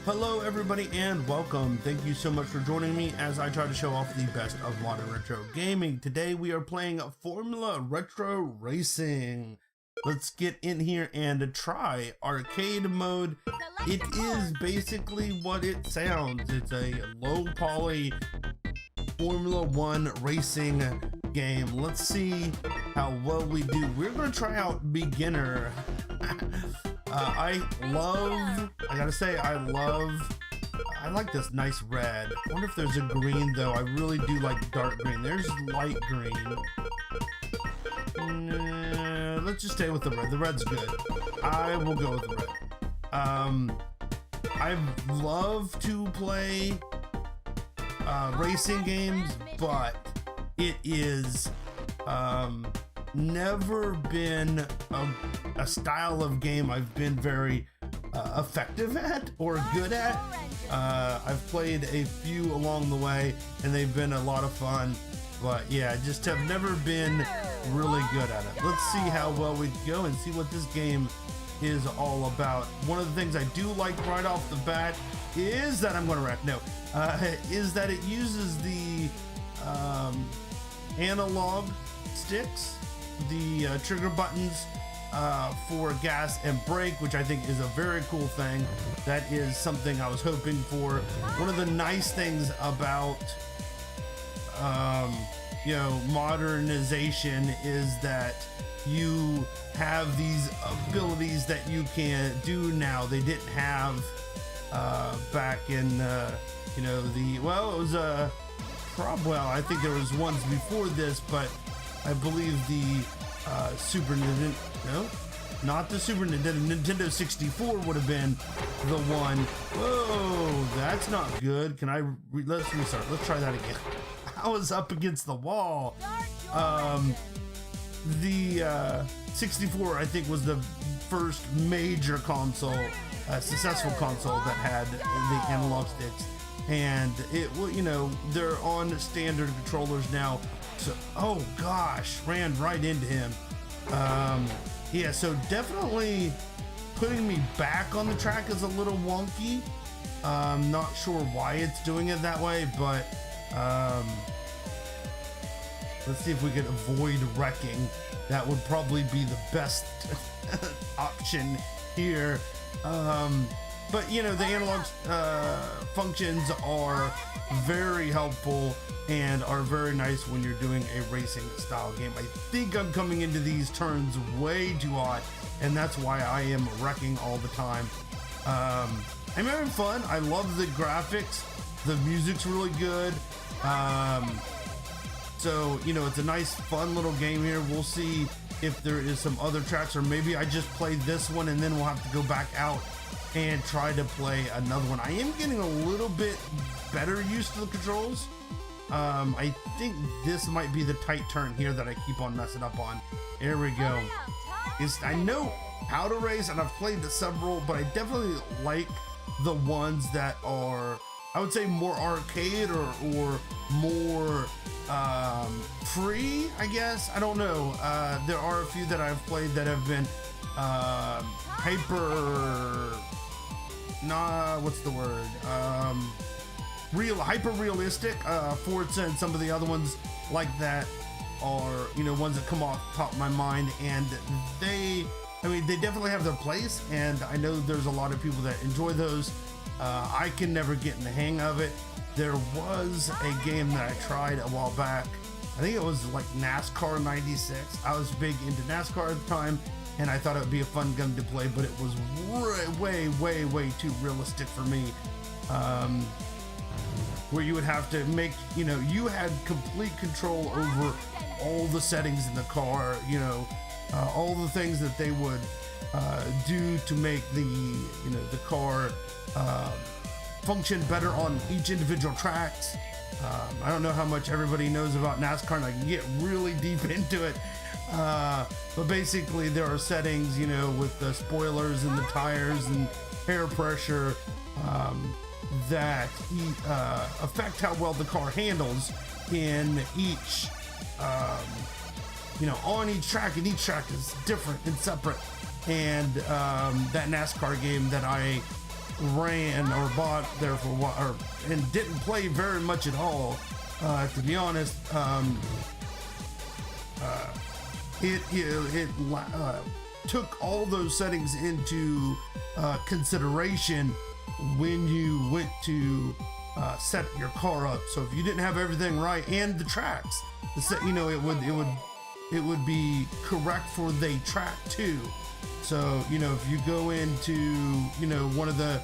Hello everybody and welcome. Thank you so much for joining me as I try to show off the best of modern retro gaming. Today we are playing Formula Retro Racing. Let's get in here and try arcade mode. It is basically what it sounds. It's a low poly Formula One racing game. Let's see how well we do. We're going to try out beginner. I like this nice red. I wonder if there's a green though. I really do like dark green. There's light green. Let's just stay with the red. The red's good. I will go with the red. I love to play racing games, but it is never been a style of game I've been very effective at or good at. I've played a few along the way and they've been a lot of fun, but yeah, just have never been really good at it. Let's see how well we go and see what this game is all about. One of the things I do like right off the bat is that I'm going to wreck. No, is that it uses the analog sticks, the trigger buttons for gas and brake, which I think is a very cool thing. That is something I was hoping for. One of the nice things about modernization is that you have these abilities that you can do now. They didn't have back in it was I think there was ones before this, but I believe the Super Nintendo, no, not the Super Nintendo, Nintendo 64 would have been the one. Whoa, that's not good. Can I, let's restart. Let's try that again. I was up against the wall. The 64, I think, was the first major console, successful console that had the analog sticks. And it, they're on standard controllers now. So, oh gosh, ran right into him. Yeah, so definitely putting me back on the track is a little wonky. Not sure why it's doing it that way, but let's see if we can avoid wrecking. That would probably be the best option here. But the analog functions are very helpful and are very nice when you're doing a racing style game. I think I'm coming into these turns way too hot, and that's why I am wrecking all the time. I'm having fun. I love the graphics. The music's really good. So it's a nice fun little game here. We'll see if there is some other tracks, or maybe I just play this one and then we'll have to go back out and try to play another one. I am getting a little bit better used to the controls. I think this might be the tight turn here that I keep on messing up on. Here we go. I know how to race and I've played several, but I definitely like the ones that are, I would say, more arcade or more free, I guess. I don't know. There are a few that I've played that have been hyper realistic. Forza and some of the other ones like that are ones that come off the top of my mind, and they definitely have their place, and I know there's a lot of people that enjoy those. I can never get in the hang of it. There was a game that I tried a while back. I think it was like NASCAR 96. I was big into NASCAR at the time, and I thought it would be a fun game to play, but it was way too realistic for me. Where you would have to make, you had complete control over all the settings in the car, all the things that they would do to make the car function better on each individual tracks. I don't know how much everybody knows about NASCAR, and I can get really deep into it. But basically there are settings, with the spoilers and the tires and air pressure, that affect how well the car handles in each, on each track, and each track is different and separate. And that NASCAR game that I ran or bought there for a while, and didn't play very much at all, to be honest. It took all those settings into consideration when you went to set your car up. So if you didn't have everything right, and the tracks, it would be correct for the track too. So if you go into one of the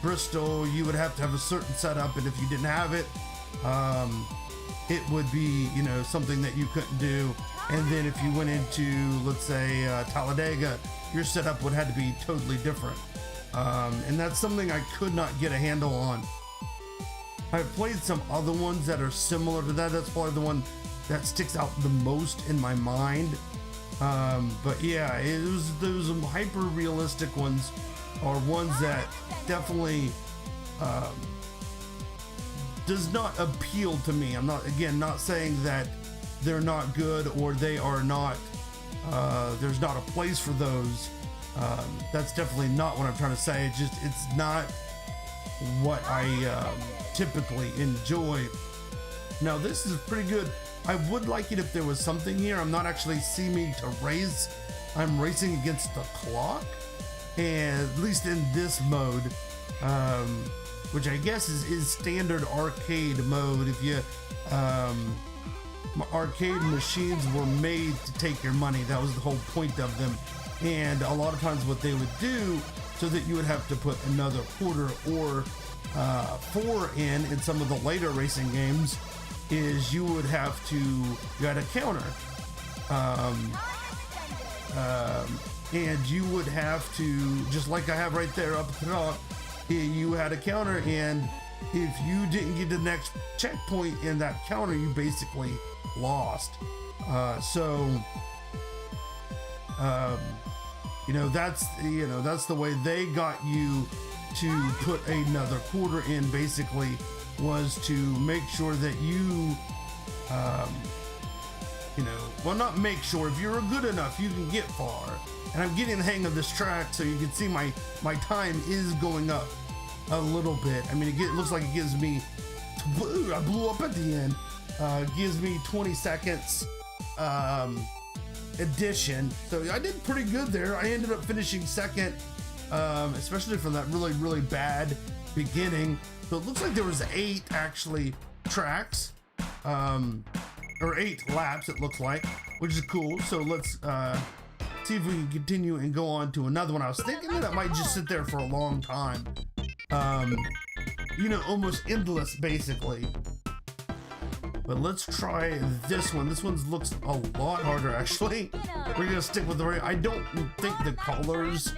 Bristol, you would have to have a certain setup, and if you didn't have it, it would be something that you couldn't do. And then if you went into, let's say, Talladega, your setup would have to be totally different. And that's something I could not get a handle on. I've played some other ones that are similar to that. That's probably the one that sticks out the most in my mind. But yeah, those hyper realistic ones are ones that definitely does not appeal to me. I'm not saying that they're not good or they are not, there's not a place for those. That's definitely not what I'm trying to say. It's not what I typically enjoy. Now this is pretty good. I would like it if there was something here. I'm not actually seeming to race. I'm racing against the clock, and at least in this mode, which I guess is standard arcade mode. If you arcade machines were made to take your money. That was the whole point of them. And a lot of times what they would do, so that you would have to put another quarter or 4 in some of the later racing games, is you had a counter, and you would have to, just like I have right there up at the top, you had a counter, and if you didn't get to the next checkpoint in that counter, you basically lost. That's the way they got you to put another quarter in, basically, was to make sure that you, not make sure, if you're good enough, you can get far. And I'm getting the hang of this track, so you can see my time is going up a little bit. I mean, it looks like it gives me, I blew up at the end, gives me 20 seconds addition. So I did pretty good there. I ended up finishing second, especially from that really, really bad beginning. So it looks like there was 8 actually tracks, or 8 laps it looks like, which is cool. So let's see if we can continue and go on to another one. I was thinking that I might just sit there for a long time, almost endless basically. But let's try this one. This one looks a lot harder actually. We're gonna stick with I don't think the colors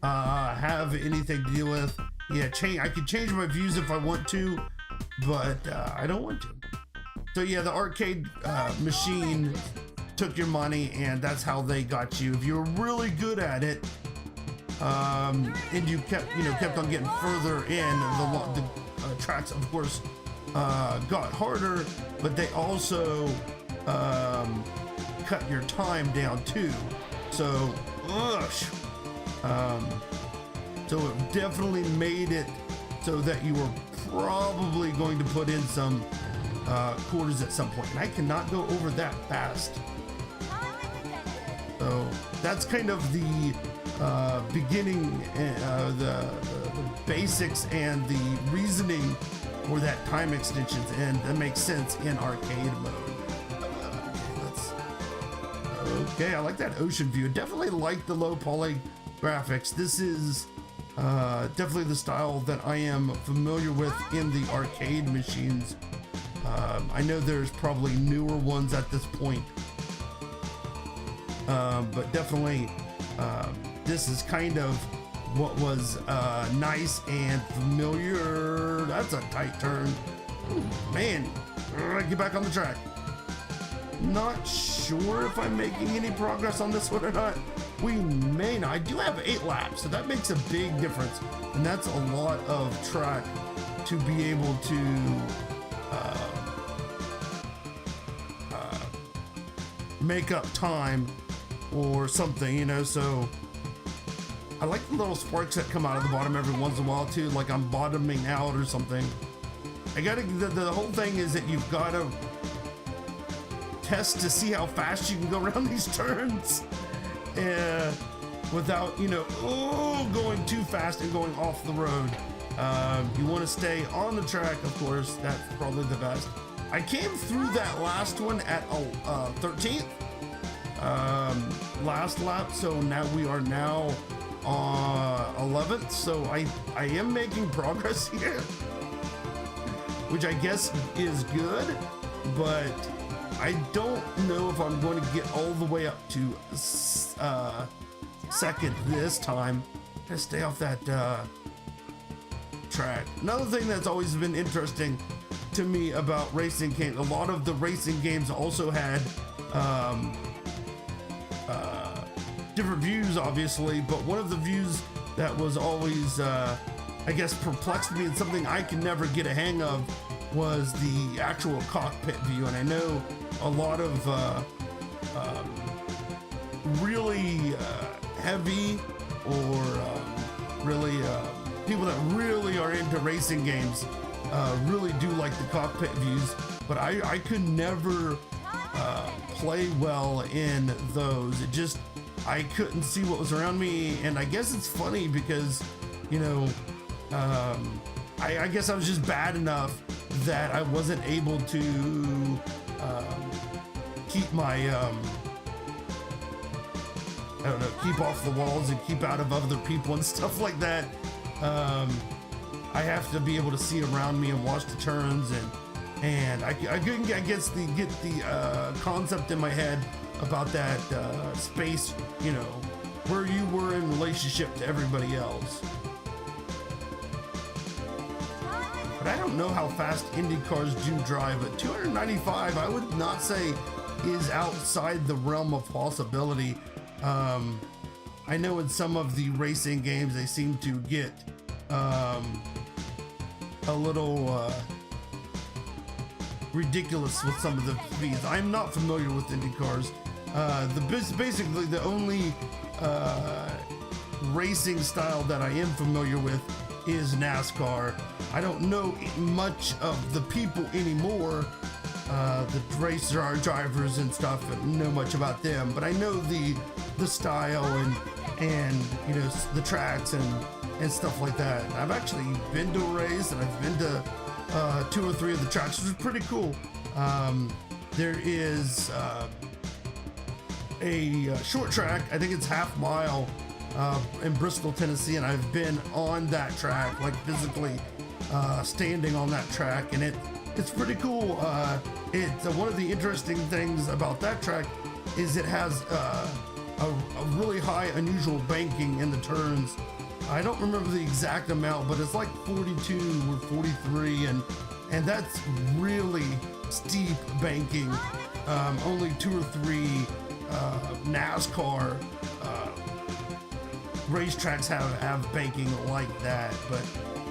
have anything to do with. Yeah, I can change my views if I want to, but I don't want to. So yeah, the arcade machine took your money, and that's how they got you. If you were really good at it, and you kept on getting further in, the tracks, of course, got harder, but they also cut your time down too. So, so it definitely made it so that you were probably going to put in some quarters at some point. And I cannot go over that fast. So that's kind of the beginning, the basics and the reasoning for that time extensions, and that makes sense in arcade mode. Okay, I like that ocean view. Definitely like the low poly graphics. This is definitely the style that I am familiar with in the arcade machines. I know there's probably newer ones at this point, but definitely this is kind of what was nice and familiar. That's a tight turn. Ooh, man, get back on the track. Not sure if I'm making any progress on this one or not. We may not. I do have 8 laps, so that makes a big difference, and that's a lot of track to be able to make up time or something, so I like the little sparks that come out of the bottom every once in a while too, like I'm bottoming out or something. The whole thing is that you've got to test to see how fast you can go around these turns without, you know, going too fast and going off the road. You want to stay on the track, of course. That's probably the best. I came through that last one at 13th last lap, so now we are now 11th. So I am making progress here, which I guess is good, but I don't know if I'm going to get all the way up to second this time. Gotta stay off that track. Another thing that's always been interesting to me about racing games, a lot of the racing games also had different views, obviously, but one of the views that was always I guess perplexed me and something I can never get a hang of was the actual cockpit view. And I know a lot of really heavy or really people that really are into racing games really do like the cockpit views, but I could never play well in those. It just, I couldn't see what was around me. And I guess it's funny because, you know, I guess I was just bad enough that I wasn't able to keep my I don't know, keep off the walls and keep out of other people and stuff like that. I have to be able to see around me and watch the turns, and I couldn't get the concept in my head about that space, you know, where you were in relationship to everybody else. But I don't know how fast Indy cars do drive, but 295 I would not say is outside the realm of possibility. I know in some of the racing games they seem to get a little ridiculous with some of the speeds. I'm not familiar with Indy cars. Basically the only racing style that I am familiar with is NASCAR. I don't know much of the people anymore, the race drivers and stuff, and know much about them, but I know the style and you know, the tracks and stuff like that. I've actually been to a race, and I've been to 2 or 3 of the tracks, which is pretty cool. There is a short track, I think it's half mile, in Bristol, Tennessee, and I've been on that track, like physically standing on that track, and it's pretty cool. It's one of the interesting things about that track is it has a really high unusual banking in the turns. I don't remember the exact amount, but it's like 42 or 43, and that's really steep banking. Only 2 or 3 NASCAR racetracks have banking like that, but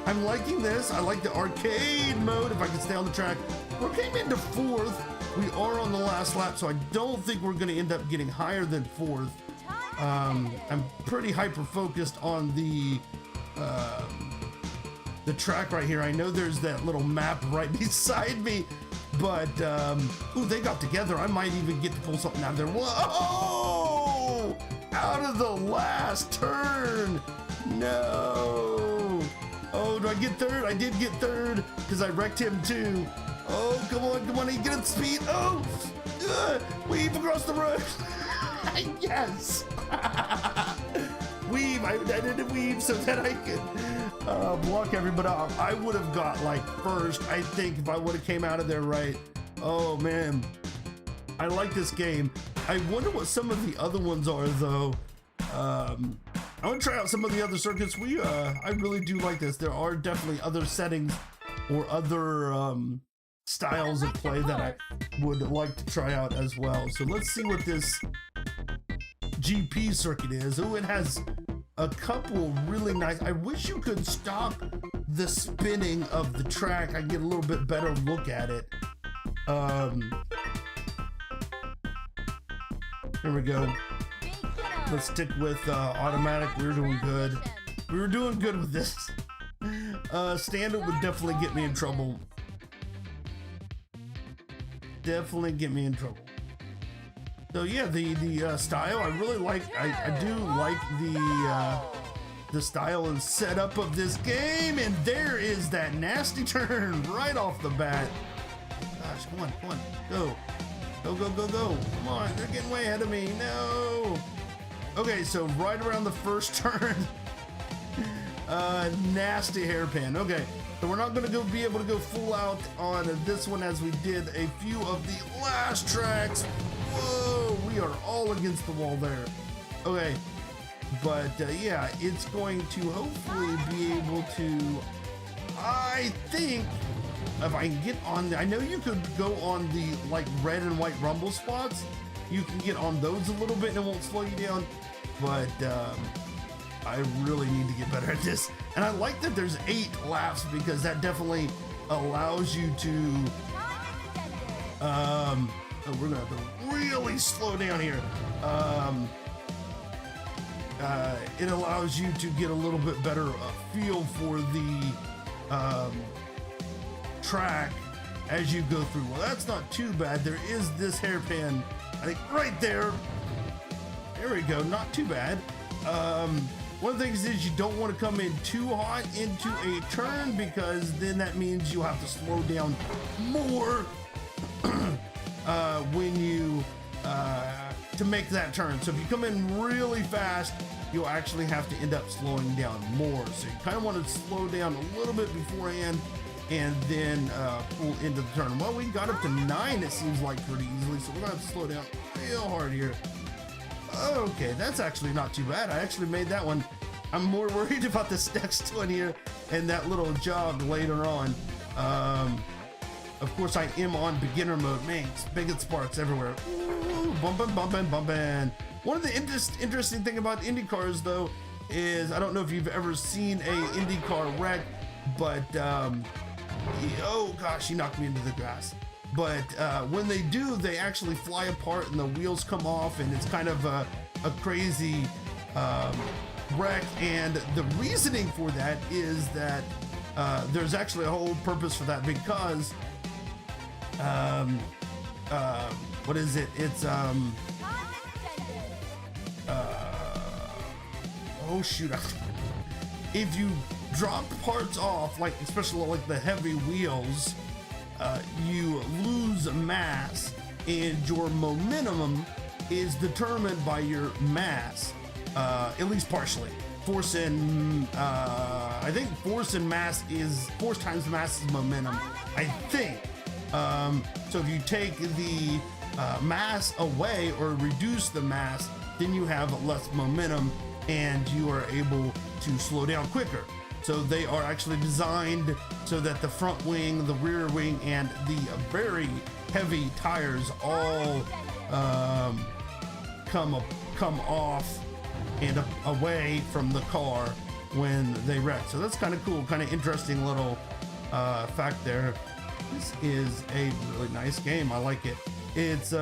I'm liking this. I like the arcade mode if I can stay on the track. We came into 4th. We are on the last lap, so I don't think we're going to end up getting higher than 4th. I'm pretty hyper focused on the track right here. I know there's that little map right beside me, but ooh, they got together. I might even get to pull something out of there. Whoa! Out of the last turn. No. Oh, do I get 3rd? I did get 3rd because I wrecked him too. Oh, come on, he get up speed. Oh, weave across the road. Yes. Weave, I did a weave so that I could block everybody off. I would have got like 1st, I think, if I would have came out of there right. Oh man, I like this game. I wonder what some of the other ones are though. I want to try out some of the other circuits. I really do like this. There are definitely other settings or other styles of play that I would like to try out as well. So let's see what this GP circuit is. Oh, it has a couple really nice. I wish you could stop the spinning of the track. I get a little bit better look at it. Here we go. Let's stick with automatic. We were doing good. We were doing good with this. Standard would definitely get me in trouble. Definitely get me in trouble. So yeah, the style I really like. I do like the style and setup of this game. And there is that nasty turn right off the bat. Gosh, come on, go. Go. Come on, they're getting way ahead of me. No. Okay, so right around the first turn, nasty hairpin. Okay, so we're not gonna be able to go full out on this one as we did a few of the last tracks. Whoa, we are all against the wall there. Okay, but yeah, it's going to hopefully be able to, I think, if I can get on, I know you could go on the like red and white rumble spots. You can get on those a little bit and it won't slow you down. But I really need to get better at this. And I like that there's 8 laps because that definitely allows you to, we're gonna have to really slow down here. It allows you to get a little bit better feel for the track as you go through. Well, that's not too bad. There is this hairpin, I think right there. There we go, not too bad. One of the things is you don't want to come in too hot into a turn because then that means you have to slow down more when you to make that turn. So if you come in really fast, you'll actually have to end up slowing down more. So you kind of want to slow down a little bit beforehand and then pull into the turn. Well, we got up to 9, it seems like, pretty easily, so we're gonna have to slow down real hard here. Okay, that's actually not too bad. I actually made that one. I'm more worried about this next one here and that little jog later on. Of course, I am on beginner mode. Man, spigot sparks everywhere. Ooh, bumping. One of the interesting thing about IndyCars, though, is I don't know if you've ever seen a IndyCar wreck, but oh gosh, he knocked me into the grass. But when they do, they actually fly apart and the wheels come off, and it's kind of a crazy wreck. And the reasoning for that is that there's actually a whole purpose for that because what is it? It's oh shoot! If you drop parts off, like especially like the heavy wheels, you lose mass, and your momentum is determined by your mass, at least partially. Force and I think force and mass is force times mass is momentum, I think. So if you take the mass away or reduce the mass, then you have less momentum and you are able to slow down quicker. So they are actually designed so that the front wing, the rear wing, and the very heavy tires all come off and away from the car when they wreck. So that's kind of cool, kind of interesting little fact there. This is a really nice game. I like it. It's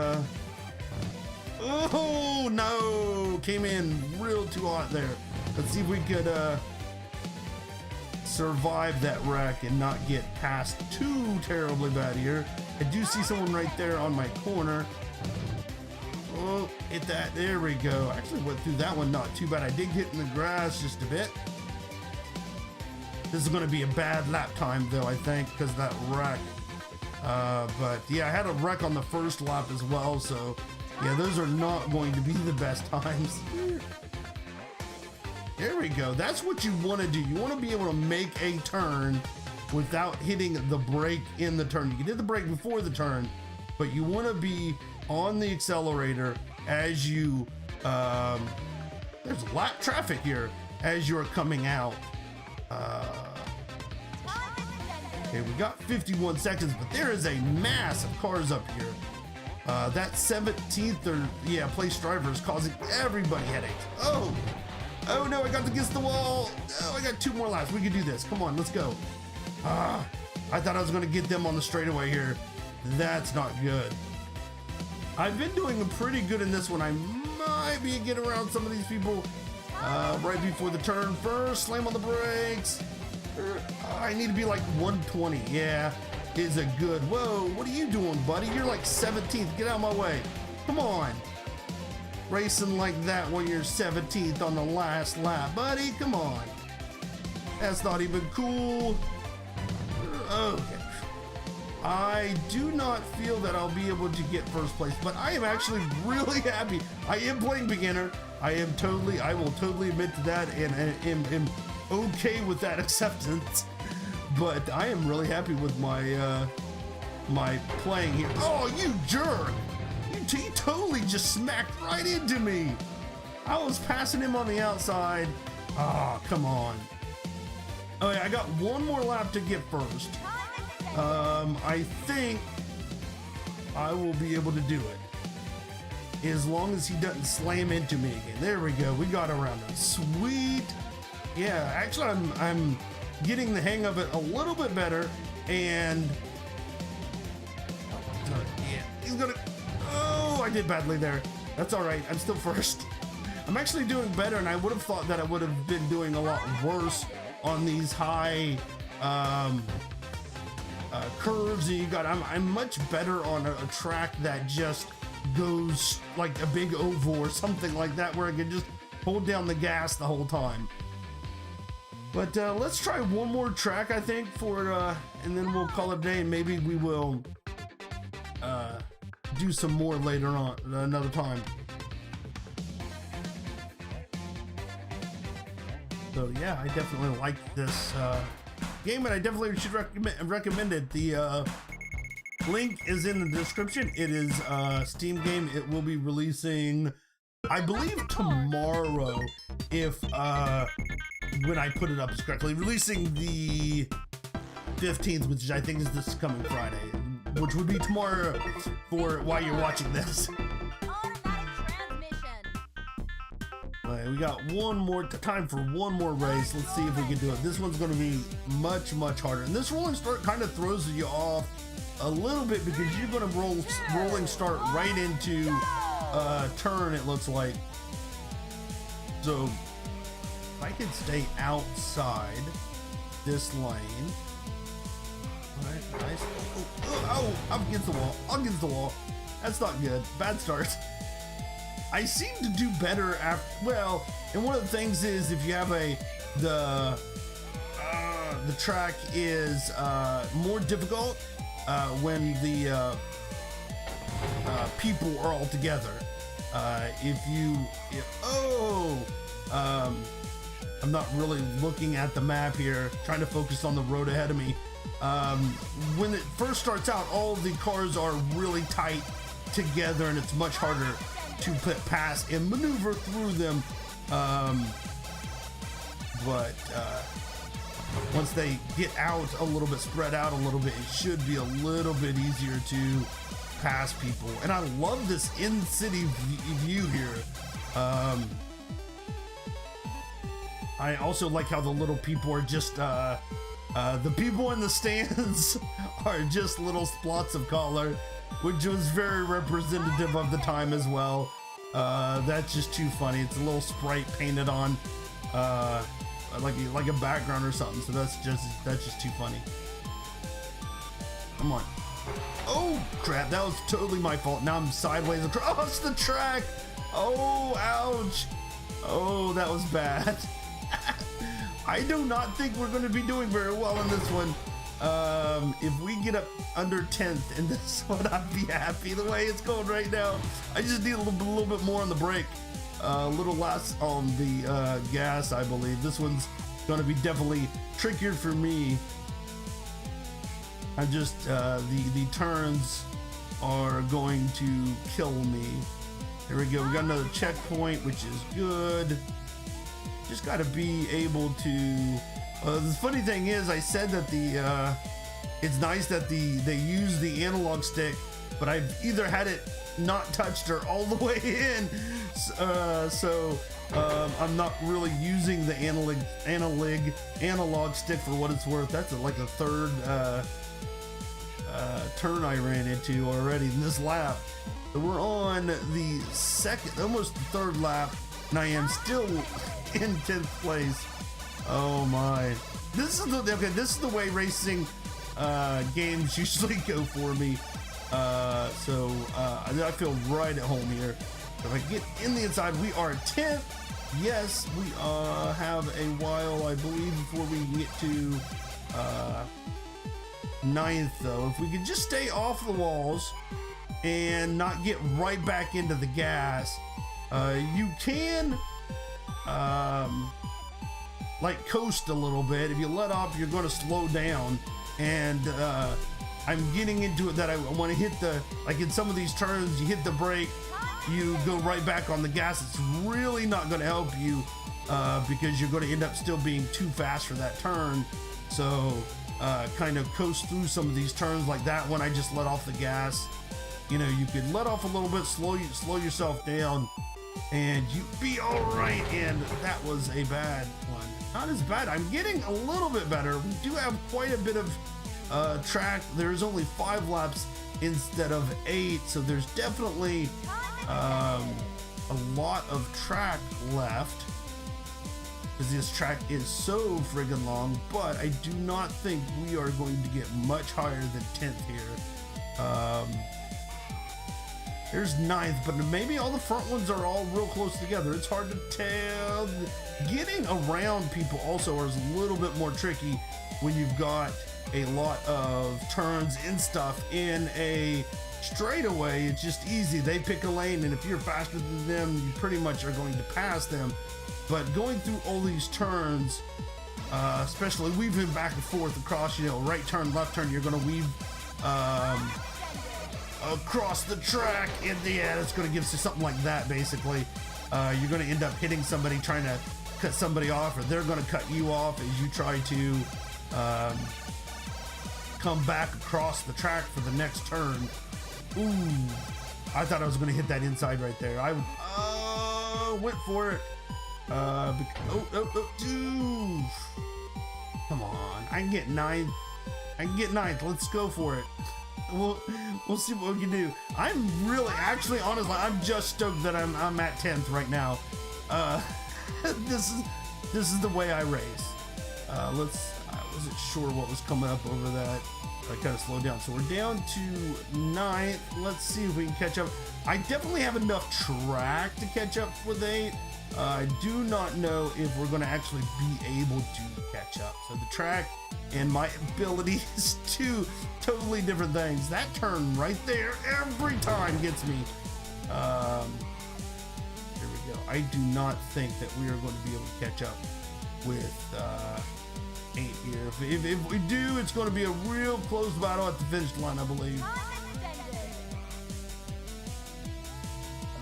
oh no, came in real too hot there. Let's see if we could survive that wreck and not get passed too terribly bad here. I do see someone right there on my corner. Oh, hit that. There we go. Actually went through that one not too bad. I did get in the grass just a bit. This is going to be a bad lap time though, I think, because of that wreck. But yeah, I had a wreck on the first lap as well, so yeah, those are not going to be the best times. There we go. That's what you want to do. You want to be able to make a turn without hitting the brake in the turn. You can hit the brake before the turn, but you want to be on the accelerator as you there's lap traffic here as you're coming out. Okay, we got 51 seconds, but there is a mass of cars up here. That 17th place driver is causing everybody headaches. Oh no, I got against the wall. Oh, I got 2 more laps. We can do this. Come on, let's go. I thought I was gonna get them on the straightaway here. That's not good. I've been doing pretty good in this one. I might be getting around some of these people right before the turn. First, slam on the brakes. I need to be like 120. Yeah, is a good. Whoa, what are you doing, buddy? You're like 17th. Get out of my way. Come on. Racing like that when you're 17th on the last lap, buddy. Come on. That's not even cool. Okay. I do not feel that I'll be able to get first place, but I am actually really happy. I am playing beginner. I will totally admit to that, and am okay with that acceptance. But I am really happy with my my playing here. Oh, you jerk! He totally just smacked right into me. I was passing him on the outside. Ah, oh, come on. Okay, I got one more lap to get first. I think I will be able to do it as long as he doesn't slam into me again. There we go. We got around it. Sweet. Yeah, actually, I'm getting the hang of it a little bit better, and yeah, he's gonna. Oh, I did badly there. That's all right. I'm still first. I'm actually doing better, and I would have thought that I would have been doing a lot worse on these high curves that you got. I'm much better on a track that just goes like a big oval or something like that, where I can just hold down the gas the whole time. But let's try one more track, I think, and then we'll call it a day, and maybe we will do some more later on another time. So yeah, I definitely like this game, and I definitely should recommend it. The link is in the description. It is a Steam game. It will be releasing, I believe, tomorrow, if when I put it up correctly. Releasing the 15th, which I think is this coming Friday, which would be tomorrow for while you're watching this. Right, we got one more time for one more race. Let's see if we can do it. This one's going to be much harder, and this rolling start kind of throws you off a little bit because you're going to rolling start right into a turn, it looks like. So if I can stay outside this lane. All right, nice. Oh, I'm against the wall. I'm against the wall. That's not good. Bad start. I seem to do better after, well, and one of the things is if you have the track is more difficult when the people are all together. I'm not really looking at the map here, trying to focus on the road ahead of me. When it first starts out, all of the cars are really tight together, and it's much harder to put past and maneuver through them. But once they get out a little bit, spread out a little bit, it should be a little bit easier to pass people. And I love this in-city view here. I also like how the little people are just the people in the stands are just little splots of color, which was very representative of the time as well. That's just too funny. It's a little sprite painted on like a background or something. So that's just too funny. Come on. Oh crap, that was totally my fault. Now I'm sideways. Oh, it's the track. Oh, ouch. Oh, that was bad. I do not think we're going to be doing very well in this one. If we get up under 10th in this one, I'd be happy the way it's going right now. I just need a little bit more on the brake, a little less on the gas, I believe. This one's going to be definitely trickier for me. I'm just, the turns are going to kill me. Here we go. We got another checkpoint, which is good. Just got to be able to. The funny thing is, I said that it's nice that they use the analog stick, but I've either had it not touched or all the way in, so I'm not really using the analog stick for what it's worth. That's like a third turn I ran into already in this lap. So we're on the second, almost the third lap, and I am still in 10th place. Oh my. This is the way racing games usually go for me. So I feel right at home here. If I get in the inside, we are 10th. Yes, we have a while, I believe, before we get to 9th though. If we could just stay off the walls and not get right back into the gas, you can like coast a little bit. If you let up, you're going to slow down, and I'm getting into it that I want to hit the, like in some of these turns, you hit the brake, you go right back on the gas. It's really not going to help you because you're going to end up still being too fast for that turn. So kind of coast through some of these turns like that when I just let off the gas. You know, you could let off a little bit, slow yourself down, and you'd be all right. And that was a bad one. Not as bad. I'm getting a little bit better. We do have quite a bit of track. There's only 5 laps instead of 8, so there's definitely a lot of track left, because this track is so friggin' long. But I do not think we are going to get much higher than 10th here. There's 9th, but maybe all the front ones are all real close together. It's hard to tell. Getting around people also is a little bit more tricky when you've got a lot of turns and stuff. In a straightaway, it's just easy. They pick a lane, and if you're faster than them, you pretty much are going to pass them. But going through all these turns, especially weaving back and forth across, you know, right turn, left turn, you're going to weave across the track, and yeah, it's going to give you something like that. Basically, you're going to end up hitting somebody, trying to cut somebody off, or they're going to cut you off as you try to come back across the track for the next turn. Ooh, I thought I was going to hit that inside right there. I went for it. Dude. Come on, I can get 9th. I can get 9th. Let's go for it. We'll see what we can do. I'm really, actually, honestly, I'm just stoked that I'm at 10th right now. This is the way I race. I wasn't sure what was coming up over that. I kind of slowed down. So we're down to 9th. Let's see if we can catch up. I definitely have enough track to catch up with 8. I do not know if we're going to actually be able to catch up. So the track and my ability is 2 totally different things. That turn right there every time gets me. Here we go. I do not think that we are going to be able to catch up with 8 here. If we do, it's going to be a real close battle at the finish line, I believe.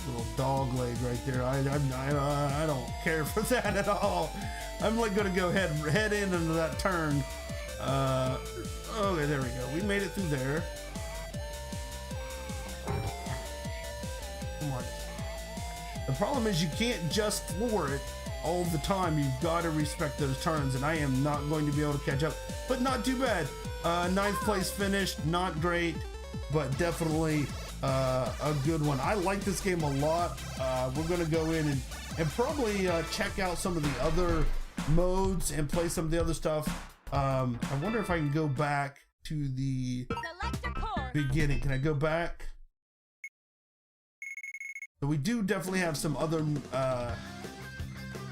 Little dog leg right there. I don't care for that at all. I'm like gonna go head into that turn. Okay, there we go. We made it through there. Come on. The problem is you can't just floor it all the time. You've got to respect those turns, and I am not going to be able to catch up, but not too bad. 9th place finish, not great, but definitely a good one. I like this game a lot. We're gonna go in and probably check out some of the other modes and play some of the other stuff. I wonder if I can go back to the beginning. Can I go back? So we do definitely have some other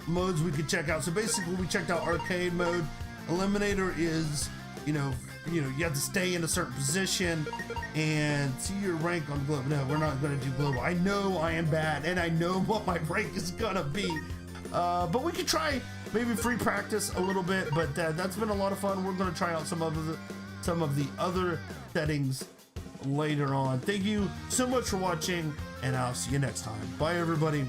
modes we could check out. So basically, we checked out arcade mode. Eliminator is, you have to stay in a certain position and see your rank on global. No, we're not going to do global. I know I am bad, and I know what my rank is going to be. But we could try maybe free practice a little bit. But that's been a lot of fun. We're going to try out some of the other settings later on. Thank you so much for watching, and I'll see you next time. Bye, everybody.